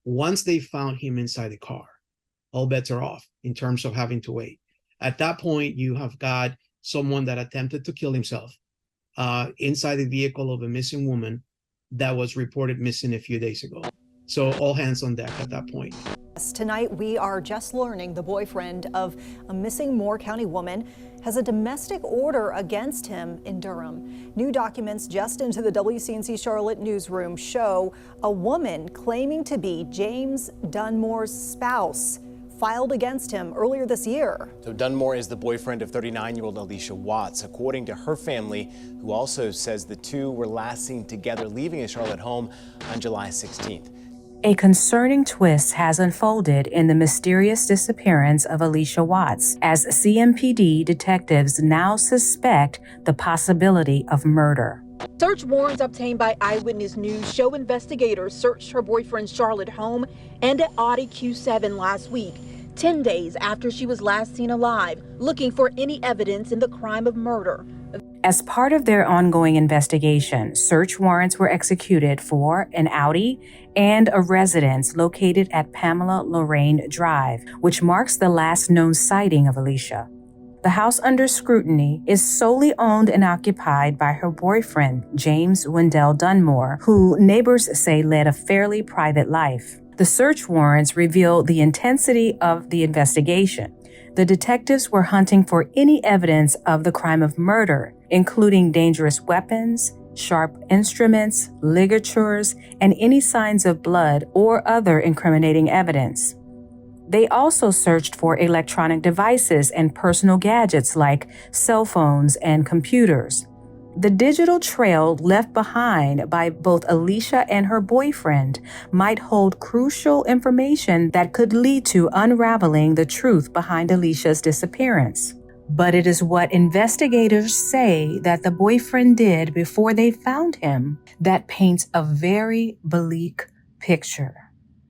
Once they found him inside the car, all bets are off in terms of having to wait. At that point, you have got someone that attempted to kill himself inside the vehicle of a missing woman that was reported missing a few days ago. So all hands on deck at that point. Tonight, we are just learning the boyfriend of a missing Moore County woman has a domestic order against him in Durham. New documents just into the WCNC Charlotte newsroom show a woman claiming to be James Dunmore's spouse filed against him earlier this year. So Dunmore is the boyfriend of 39-year-old Allisha Watts, according to her family, who also says the two were last seen together leaving his Charlotte home on July 16th. A concerning twist has unfolded in the mysterious disappearance of Allisha Watts, as CMPD detectives now suspect the possibility of murder. Search warrants obtained by Eyewitness News show investigators searched her boyfriend's Charlotte home and at Audi Q7 last week, 10 days after she was last seen alive, looking for any evidence in the crime of murder. As part of their ongoing investigation, search warrants were executed for an Audi and a residence located at Pamela Lorraine Drive, which marks the last known sighting of Allisha. The house under scrutiny is solely owned and occupied by her boyfriend, James Wendell Dunmore, who neighbors say led a fairly private life. The search warrants reveal the intensity of the investigation. The detectives were hunting for any evidence of the crime of murder, including dangerous weapons, sharp instruments, ligatures, and any signs of blood or other incriminating evidence. They also searched for electronic devices and personal gadgets like cell phones and computers. The digital trail left behind by both Allisha and her boyfriend might hold crucial information that could lead to unraveling the truth behind Allisha's disappearance. But it is what investigators say that the boyfriend did before they found him that paints a very bleak picture.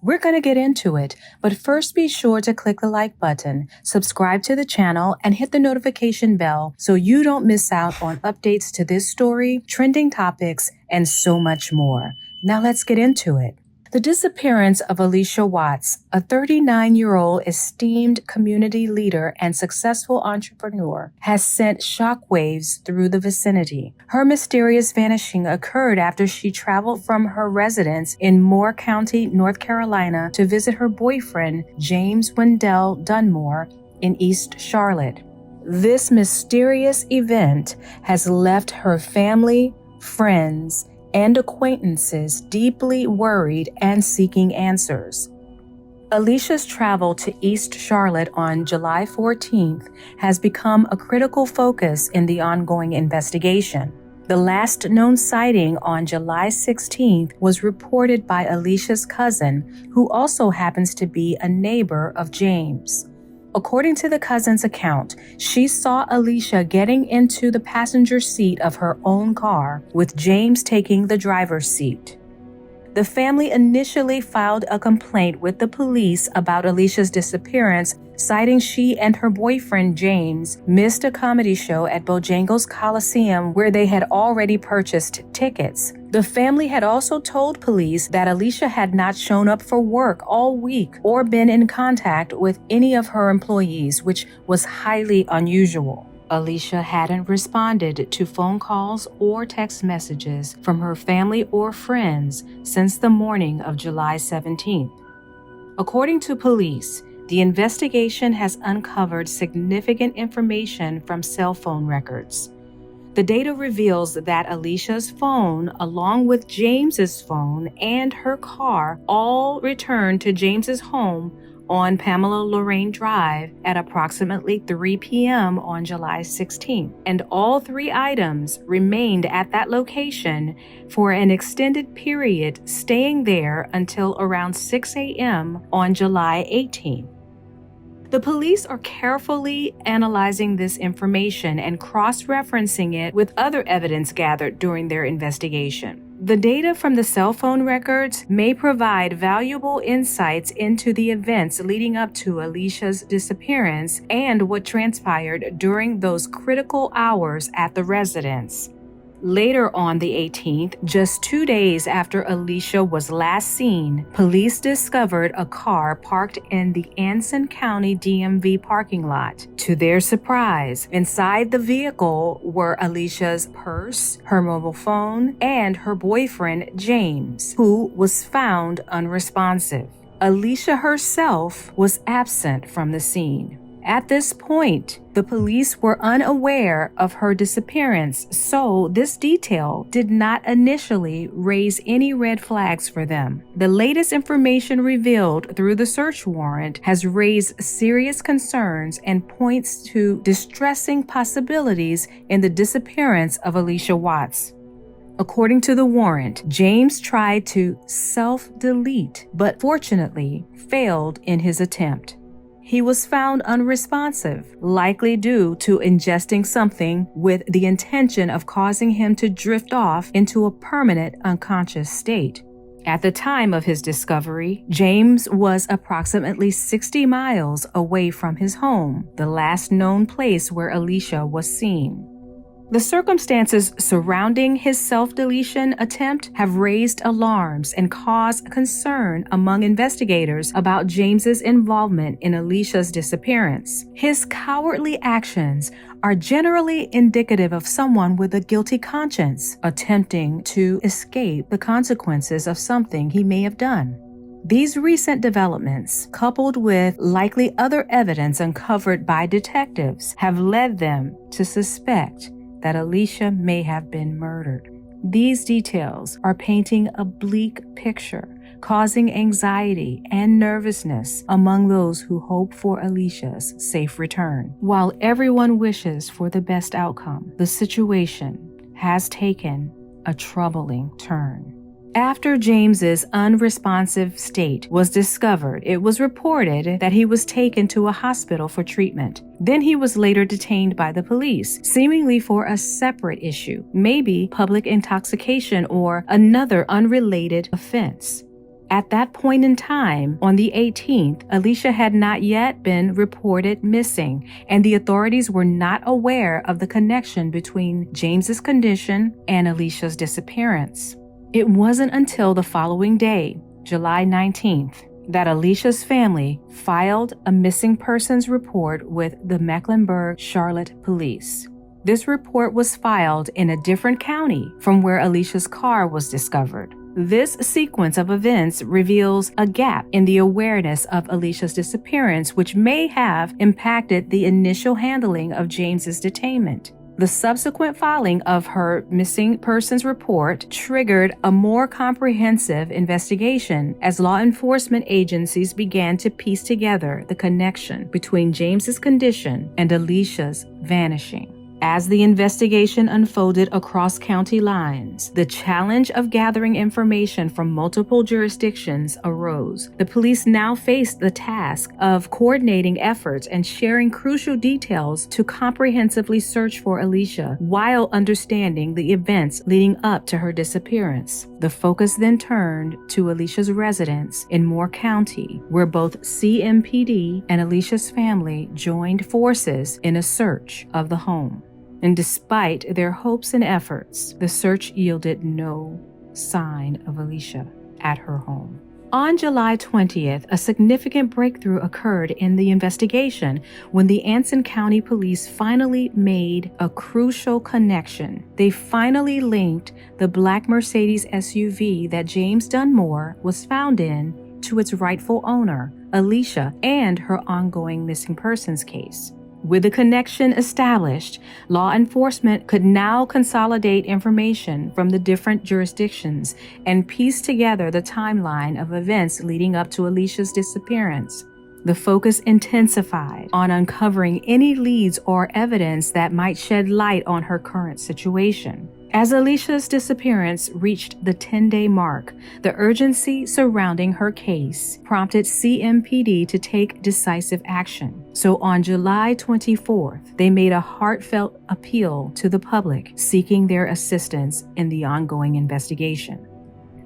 We're going to get into it, but first be sure to click the like button, subscribe to the channel, and hit the notification bell so you don't miss out on updates to this story, trending topics, and so much more. Now let's get into it. The disappearance of Allisha Watts, a 39-year-old esteemed community leader and successful entrepreneur, has sent shockwaves through the vicinity. Her mysterious vanishing occurred after she traveled from her residence in Moore County, North Carolina, to visit her boyfriend, James Wendell Dunmore, in East Charlotte. This mysterious event has left her family, friends, and acquaintances deeply worried and seeking answers. Allisha's travel to East Charlotte on July 14th has become a critical focus in the ongoing investigation. The last known sighting on July 16th was reported by Allisha's cousin, who also happens to be a neighbor of James. According to the cousin's account, she saw Allisha getting into the passenger seat of her own car, with James taking the driver's seat. The family initially filed a complaint with the police about Allisha's disappearance, citing she and her boyfriend James missed a comedy show at Bojangles Coliseum where they had already purchased tickets. The family had also told police that Allisha had not shown up for work all week or been in contact with any of her employees, which was highly unusual. Allisha hadn't responded to phone calls or text messages from her family or friends since the morning of July 17th. According to police, the investigation has uncovered significant information from cell phone records. The data reveals that Allisha's phone, along with James's phone and her car, all returned to James's home on Pamela Lorraine Drive at approximately 3 p.m. on July 16th, and all three items remained at that location for an extended period, staying there until around 6 a.m. on July 18th. The police are carefully analyzing this information and cross-referencing it with other evidence gathered during their investigation. The data from the cell phone records may provide valuable insights into the events leading up to Allisha's disappearance and what transpired during those critical hours at the residence. Later on the 18th, just 2 days after Allisha was last seen, police discovered a car parked in the Anson County DMV parking lot. To their surprise, inside the vehicle were Allisha's purse, her mobile phone, and her boyfriend, James, who was found unresponsive. Allisha herself was absent from the scene. At this point, the police were unaware of her disappearance, so this detail did not initially raise any red flags for them. The latest information revealed through the search warrant has raised serious concerns and points to distressing possibilities in the disappearance of Allisha Watts. According to the warrant, James tried to self-delete, but fortunately failed in his attempt. He was found unresponsive, likely due to ingesting something with the intention of causing him to drift off into a permanent unconscious state. At the time of his discovery, James was approximately 60 miles away from his home, the last known place where Allisha was seen. The circumstances surrounding his self-deletion attempt have raised alarms and caused concern among investigators about James's involvement in Allisha's disappearance. His cowardly actions are generally indicative of someone with a guilty conscience, attempting to escape the consequences of something he may have done. These recent developments, coupled with likely other evidence uncovered by detectives, have led them to suspect that Allisha may have been murdered. These details are painting a bleak picture, causing anxiety and nervousness among those who hope for Allisha's safe return. While everyone wishes for the best outcome, the situation has taken a troubling turn. After James's unresponsive state was discovered, it was reported that he was taken to a hospital for treatment. Then he was later detained by the police, seemingly for a separate issue, maybe public intoxication or another unrelated offense. At that point in time, on the 18th, Allisha had not yet been reported missing, and the authorities were not aware of the connection between James's condition and Allisha's disappearance. It wasn't until the following day, July 19th, that Allisha's family filed a missing persons report with the Mecklenburg Charlotte Police. This report was filed in a different county from where Allisha's car was discovered. This sequence of events reveals a gap in the awareness of Allisha's disappearance, which may have impacted the initial handling of James's detainment. The subsequent filing of her missing persons report triggered a more comprehensive investigation as law enforcement agencies began to piece together the connection between James's condition and Allisha's vanishing. As the investigation unfolded across county lines, the challenge of gathering information from multiple jurisdictions arose. The police now faced the task of coordinating efforts and sharing crucial details to comprehensively search for Allisha while understanding the events leading up to her disappearance. The focus then turned to Allisha's residence in Moore County, where both CMPD and Allisha's family joined forces in a search of the home. And despite their hopes and efforts, the search yielded no sign of Allisha at her home. On July 20th, a significant breakthrough occurred in the investigation when the Anson County Police finally made a crucial connection. They finally linked the black Mercedes SUV that James Dunmore was found in to its rightful owner, Allisha, and her ongoing missing persons case. With the connection established, law enforcement could now consolidate information from the different jurisdictions and piece together the timeline of events leading up to Allisha's disappearance. The focus intensified on uncovering any leads or evidence that might shed light on her current situation. As Allisha's disappearance reached the 10-day mark, the urgency surrounding her case prompted CMPD to take decisive action. So on July 24th, they made a heartfelt appeal to the public, seeking their assistance in the ongoing investigation.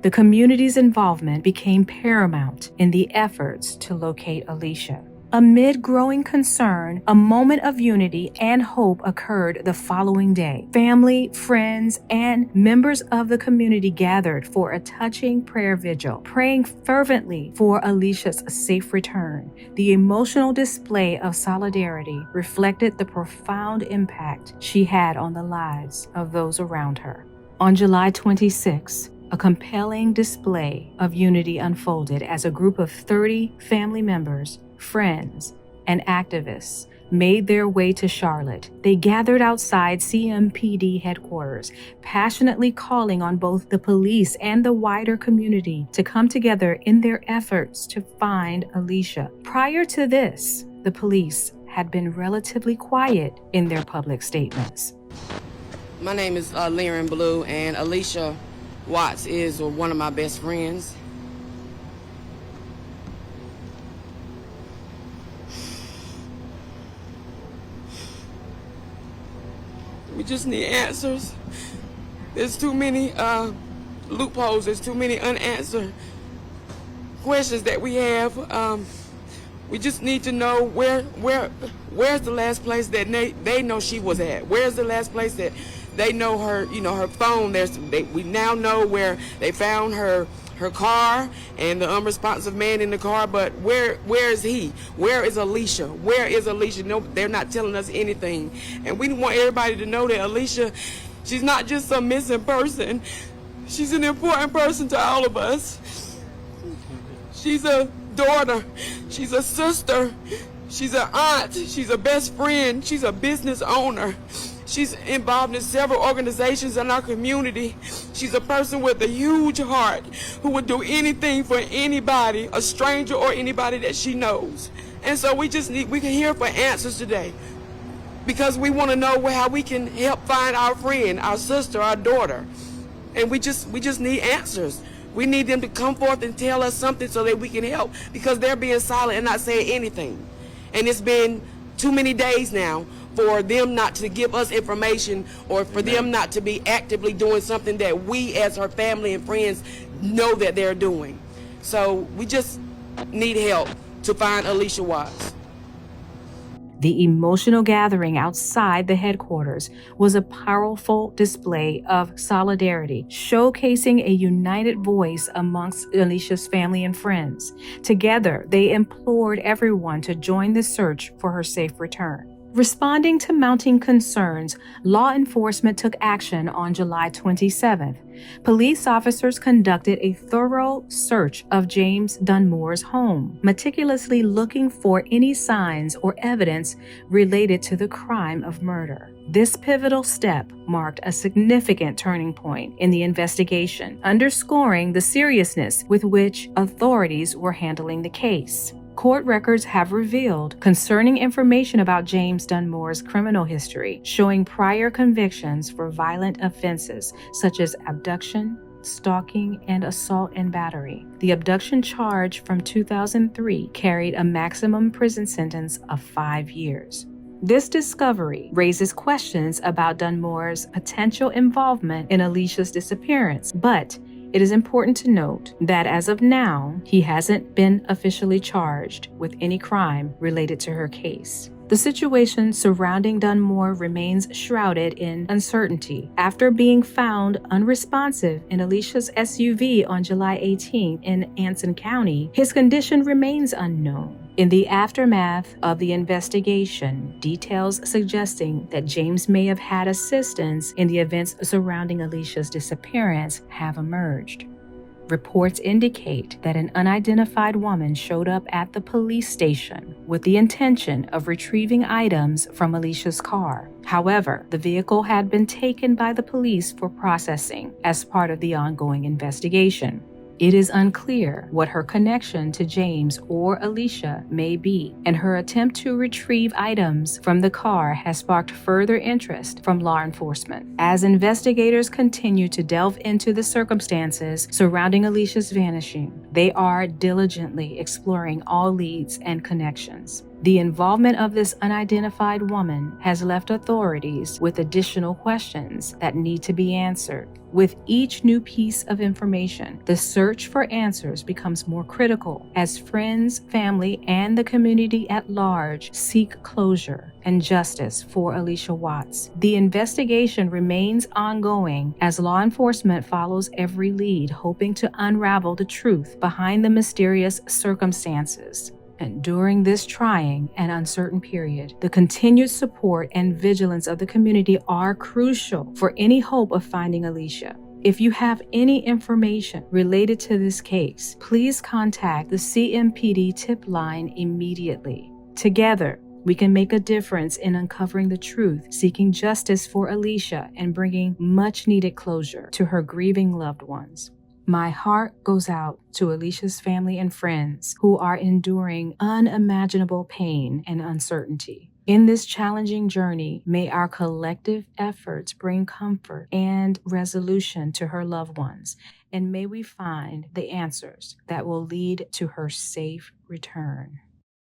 The community's involvement became paramount in the efforts to locate Allisha. Amid growing concern, a moment of unity and hope occurred the following day. Family, friends, and members of the community gathered for a touching prayer vigil, praying fervently for Allisha's safe return. The emotional display of solidarity reflected the profound impact she had on the lives of those around her. On July 26, a compelling display of unity unfolded as a group of 30 family members, friends, and activists made their way to Charlotte. They gathered outside CMPD headquarters, passionately calling on both the police and the wider community to come together in their efforts to find Allisha. Prior to this, the police had been relatively quiet in their public statements. My name is Lyran Blue, and Allisha Watts is one of my best friends. We just need answers. There's too many loopholes. There's too many unanswered questions that we have. We just need to know where's the last place that they know she was at. Where's the last place that they know her? You know, her phone. We now know where they found her car and the unresponsive man in the car, but where is he? Where is Allisha? Where is Allisha? No, they're not telling us anything. And we want everybody to know that Allisha, she's not just some missing person. She's an important person to all of us. She's a daughter. She's a sister. She's an aunt. She's a best friend. She's a business owner. She's involved in several organizations in our community. She's a person with a huge heart who would do anything for anybody, a stranger or anybody that she knows. And so we can hear for answers today, because we want to know how we can help find our friend, our sister, our daughter. And we just need answers. We need them to come forth and tell us something so that we can help, because they're being silent and not saying anything. And it's been too many days now for them not to give us information, or for them not to be actively doing something that we as her family and friends know that they're doing. So we just need help to find Allisha Watts. The emotional gathering outside the headquarters was a powerful display of solidarity, showcasing a united voice amongst Allisha's family and friends. Together, they implored everyone to join the search for her safe return. Responding to mounting concerns, law enforcement took action on July 27th. Police officers conducted a thorough search of James Dunmore's home, meticulously looking for any signs or evidence related to the crime of murder. This pivotal step marked a significant turning point in the investigation, underscoring the seriousness with which authorities were handling the case. Court records have revealed concerning information about James Dunmore's criminal history, showing prior convictions for violent offenses such as abduction, stalking, and assault and battery. The abduction charge from 2003 carried a maximum prison sentence of 5 years. This discovery raises questions about Dunmore's potential involvement in Allisha's disappearance, but it is important to note that as of now, he hasn't been officially charged with any crime related to her case. The situation surrounding Dunmore remains shrouded in uncertainty. After being found unresponsive in Allisha's SUV on July 18 in Anson County, his condition remains unknown. In the aftermath of the investigation, details suggesting that James may have had assistance in the events surrounding Allisha's disappearance have emerged. Reports indicate that an unidentified woman showed up at the police station with the intention of retrieving items from Allisha's car. However, the vehicle had been taken by the police for processing as part of the ongoing investigation. It is unclear what her connection to James or Allisha may be, and her attempt to retrieve items from the car has sparked further interest from law enforcement. As investigators continue to delve into the circumstances surrounding Allisha's vanishing, they are diligently exploring all leads and connections. The involvement of this unidentified woman has left authorities with additional questions that need to be answered. With each new piece of information, the search for answers becomes more critical as friends, family, and the community at large seek closure and justice for Allisha Watts. The investigation remains ongoing as law enforcement follows every lead, hoping to unravel the truth behind the mysterious circumstances. And during this trying and uncertain period, the continued support and vigilance of the community are crucial for any hope of finding Allisha. If you have any information related to this case, please contact the CMPD tip line immediately. Together, we can make a difference in uncovering the truth, seeking justice for Allisha, and bringing much-needed closure to her grieving loved ones. My heart goes out to Allisha's family and friends who are enduring unimaginable pain and uncertainty. In this challenging journey, may our collective efforts bring comfort and resolution to her loved ones, and may we find the answers that will lead to her safe return.